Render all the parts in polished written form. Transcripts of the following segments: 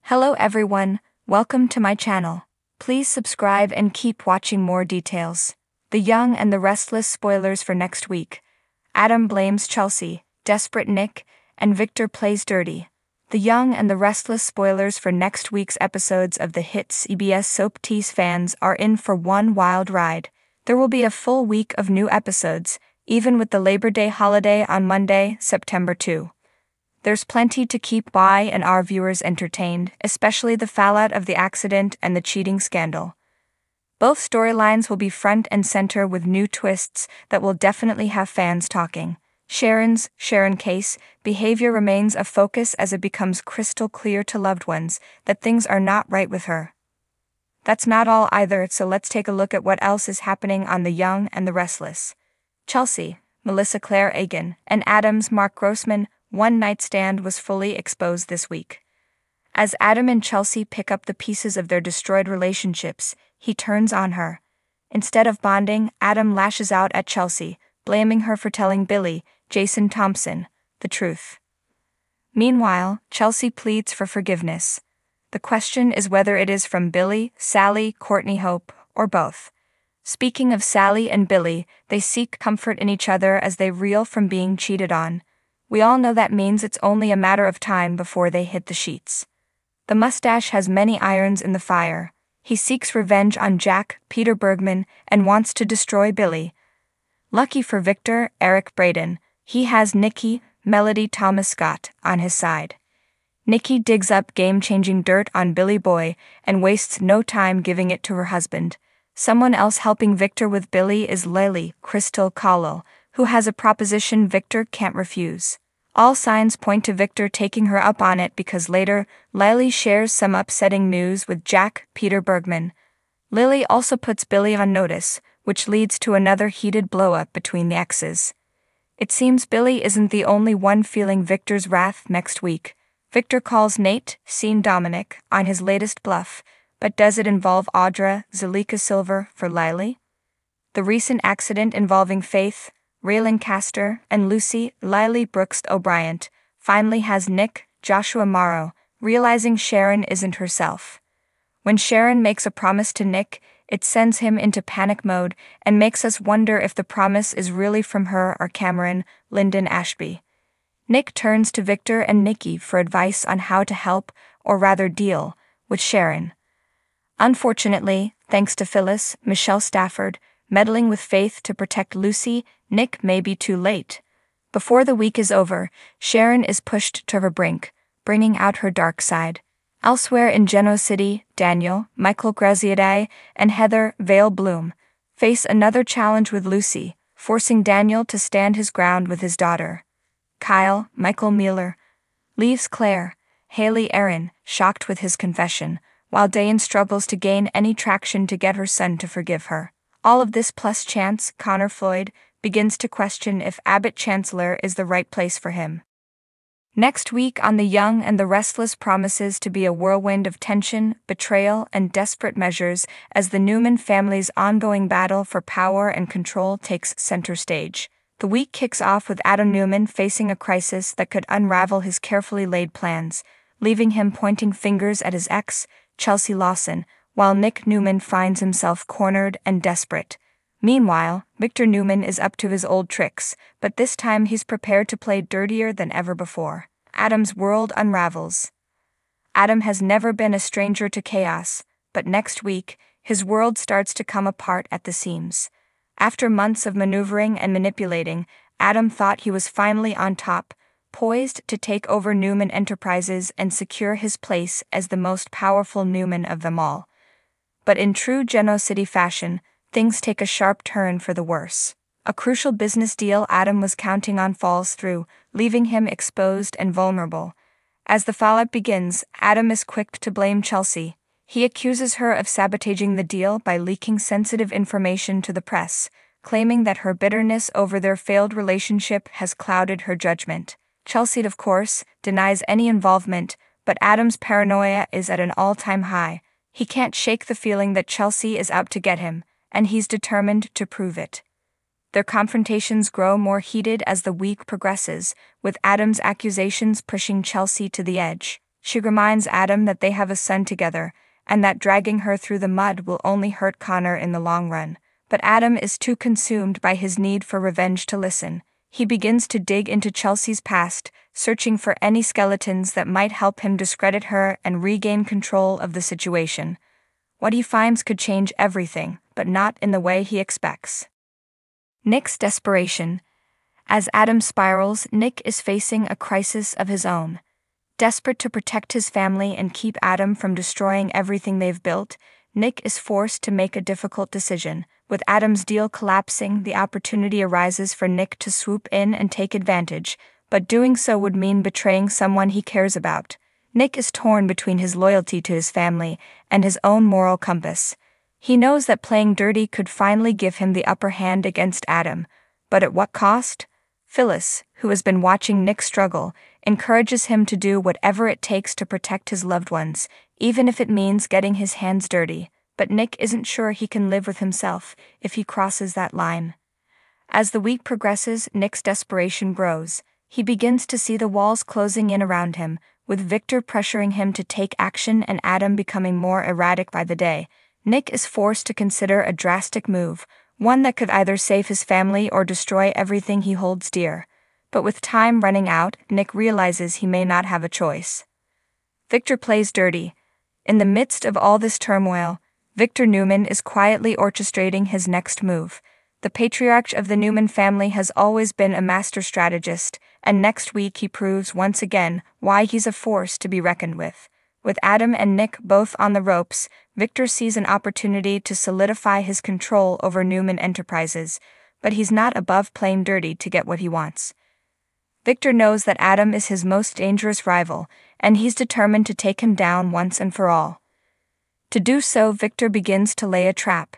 Hello everyone, welcome to my channel. Please subscribe and keep watching more details. The Young and the Restless spoilers for next week. Adam blames Chelsea, desperate Nick, and Victor plays dirty. The Young and the Restless spoilers for next week's episodes of the hit CBS soap Tease fans are in for one wild ride. There will be a full week of new episodes, even with the Labor Day holiday on Monday, September 2. There's plenty to keep and our viewers entertained, especially the fallout of the accident and the cheating scandal. Both storylines will be front and center with new twists that will definitely have fans talking. Sharon case behavior remains a focus as it becomes crystal clear to loved ones that things are not right with her. That's not all either, so let's take a look at what else is happening on The Young and the Restless. Chelsea, Melissa Claire Egan, and Adam's Mark Grossman one-night stand was fully exposed this week. As Adam and Chelsea pick up the pieces of their destroyed relationships, he turns on her. Instead of bonding, Adam lashes out at Chelsea, blaming her for telling Billy, Jason Thompson, the truth. Meanwhile, Chelsea pleads for forgiveness. The question is whether it is from Billy, Sally, Courtney Hope, or both. Speaking of Sally and Billy, they seek comfort in each other as they reel from being cheated on. We all know that means it's only a matter of time before they hit the sheets. The mustache has many irons in the fire. He seeks revenge on Jack, Peter Bergman, and wants to destroy Billy. Lucky for Victor, Eric Braeden, he has Nikki, Melody Thomas Scott, on his side. Nikki digs up game-changing dirt on Billy Boy and wastes no time giving it to her husband. Someone else helping Victor with Billy is Lily Crystal Cowell, who has a proposition Victor can't refuse. All signs point to Victor taking her up on it because later, Lily shares some upsetting news with Jack, Peter Bergman. Lily also puts Billy on notice, which leads to another heated blow-up between the exes. It seems Billy isn't the only one feeling Victor's wrath next week. Victor calls Nate, seen Dominic, on his latest bluff, but does it involve Audra, Zalika Silver, for Lily? The recent accident involving Faith, Ray Lancaster, and Lucy, Lily Brooks O'Brien, finally has Nick, Joshua Morrow, realizing Sharon isn't herself. When Sharon makes a promise to Nick, it sends him into panic mode and makes us wonder if the promise is really from her or Cameron, Lyndon Ashby. Nick turns to Victor and Nikki for advice on how to help, or rather deal, with Sharon. Unfortunately, thanks to Phyllis, Michelle Stafford, meddling with Faith to protect Lucy, Nick may be too late. Before the week is over, Sharon is pushed to her brink, bringing out her dark side. Elsewhere in Genoa City, Daniel, Michael Graziadei, and Heather Vale Bloom face another challenge with Lucy, forcing Daniel to stand his ground with his daughter. Kyle, Michael Mueller, leaves Claire, Haley Aaron, shocked with his confession, while Diane struggles to gain any traction to get her son to forgive her. All of this plus Chance, Connor Floyd, begins to question if Abbott Chancellor is the right place for him. Next week on The Young and the Restless promises to be a whirlwind of tension, betrayal, and desperate measures as the Newman family's ongoing battle for power and control takes center stage. The week kicks off with Adam Newman facing a crisis that could unravel his carefully laid plans, leaving him pointing fingers at his ex, Chelsea Lawson, while Nick Newman finds himself cornered and desperate. Meanwhile, Victor Newman is up to his old tricks, but this time he's prepared to play dirtier than ever before. Adam's world unravels. Adam has never been a stranger to chaos, but next week, his world starts to come apart at the seams. After months of maneuvering and manipulating, Adam thought he was finally on top, poised to take over Newman Enterprises and secure his place as the most powerful Newman of them all. But in true Genoa City fashion, things take a sharp turn for the worse. A crucial business deal Adam was counting on falls through, leaving him exposed and vulnerable. As the fallout begins, Adam is quick to blame Chelsea. He accuses her of sabotaging the deal by leaking sensitive information to the press, claiming that her bitterness over their failed relationship has clouded her judgment. Chelsea, of course, denies any involvement, but Adam's paranoia is at an all-time high. He can't shake the feeling that Chelsea is out to get him, and he's determined to prove it. Their confrontations grow more heated as the week progresses, with Adam's accusations pushing Chelsea to the edge. She reminds Adam that they have a son together, and that dragging her through the mud will only hurt Connor in the long run. But Adam is too consumed by his need for revenge to listen. He begins to dig into Chelsea's past, searching for any skeletons that might help him discredit her and regain control of the situation. What he finds could change everything, but not in the way he expects. Nick's desperation. As Adam spirals, Nick is facing a crisis of his own. Desperate to protect his family and keep Adam from destroying everything they've built, Nick is forced to make a difficult decision. With Adam's deal collapsing, the opportunity arises for Nick to swoop in and take advantage, but doing so would mean betraying someone he cares about. Nick is torn between his loyalty to his family and his own moral compass. He knows that playing dirty could finally give him the upper hand against Adam, but at what cost? Phyllis, who has been watching Nick struggle, encourages him to do whatever it takes to protect his loved ones, even if it means getting his hands dirty. But Nick isn't sure he can live with himself if he crosses that line. As the week progresses, Nick's desperation grows. He begins to see the walls closing in around him, with Victor pressuring him to take action and Adam becoming more erratic by the day. Nick is forced to consider a drastic move, one that could either save his family or destroy everything he holds dear. But with time running out, Nick realizes he may not have a choice. Victor plays dirty. In the midst of all this turmoil, Victor Newman is quietly orchestrating his next move. The patriarch of the Newman family has always been a master strategist, and next week he proves once again why he's a force to be reckoned with. With Adam and Nick both on the ropes, Victor sees an opportunity to solidify his control over Newman Enterprises, but he's not above playing dirty to get what he wants. Victor knows that Adam is his most dangerous rival, and he's determined to take him down once and for all. To do so, Victor begins to lay a trap,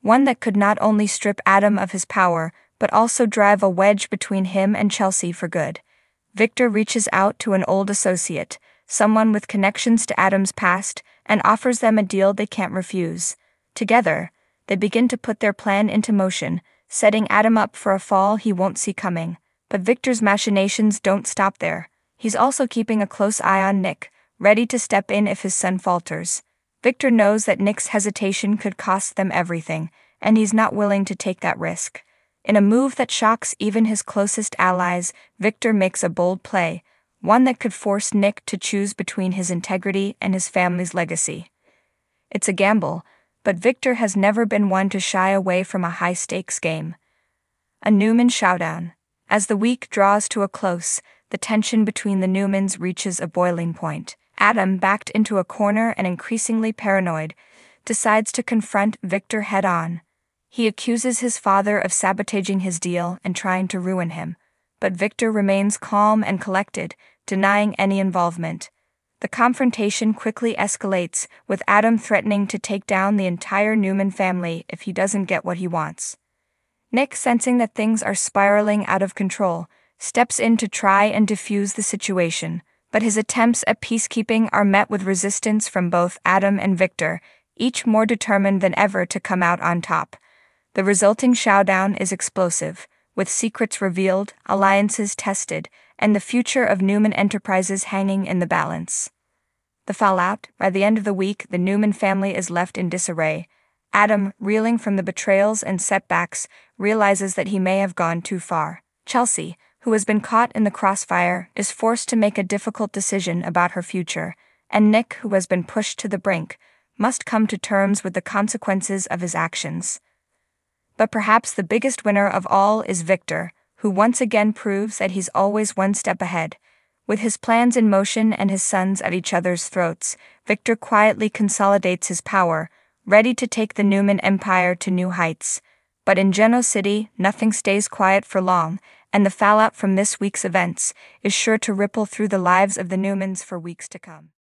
one that could not only strip Adam of his power, but also drive a wedge between him and Chelsea for good. Victor reaches out to an old associate, someone with connections to Adam's past, and offers them a deal they can't refuse. Together, they begin to put their plan into motion, setting Adam up for a fall he won't see coming. But Victor's machinations don't stop there. He's also keeping a close eye on Nick, ready to step in if his son falters. Victor knows that Nick's hesitation could cost them everything, and he's not willing to take that risk. In a move that shocks even his closest allies, Victor makes a bold play, one that could force Nick to choose between his integrity and his family's legacy. It's a gamble, but Victor has never been one to shy away from a high-stakes game. A Newman showdown. As the week draws to a close, the tension between the Newmans reaches a boiling point. Adam, backed into a corner and increasingly paranoid, decides to confront Victor head-on. He accuses his father of sabotaging his deal and trying to ruin him, but Victor remains calm and collected, denying any involvement. The confrontation quickly escalates, with Adam threatening to take down the entire Newman family if he doesn't get what he wants. Nick, sensing that things are spiraling out of control, steps in to try and defuse the situation, but his attempts at peacekeeping are met with resistance from both Adam and Victor, each more determined than ever to come out on top. The resulting showdown is explosive, with secrets revealed, alliances tested, and the future of Newman Enterprises hanging in the balance. The fallout. By the end of the week, the Newman family is left in disarray. Adam, reeling from the betrayals and setbacks, realizes that he may have gone too far. Chelsea, who has been caught in the crossfire, is forced to make a difficult decision about her future, and Nick, who has been pushed to the brink, must come to terms with the consequences of his actions. But perhaps the biggest winner of all is Victor, who once again proves that he's always one step ahead. With his plans in motion and his sons at each other's throats, Victor quietly consolidates his power, ready to take the Newman Empire to new heights. But in Genoa City, nothing stays quiet for long, and the fallout from this week's events is sure to ripple through the lives of the Newmans for weeks to come.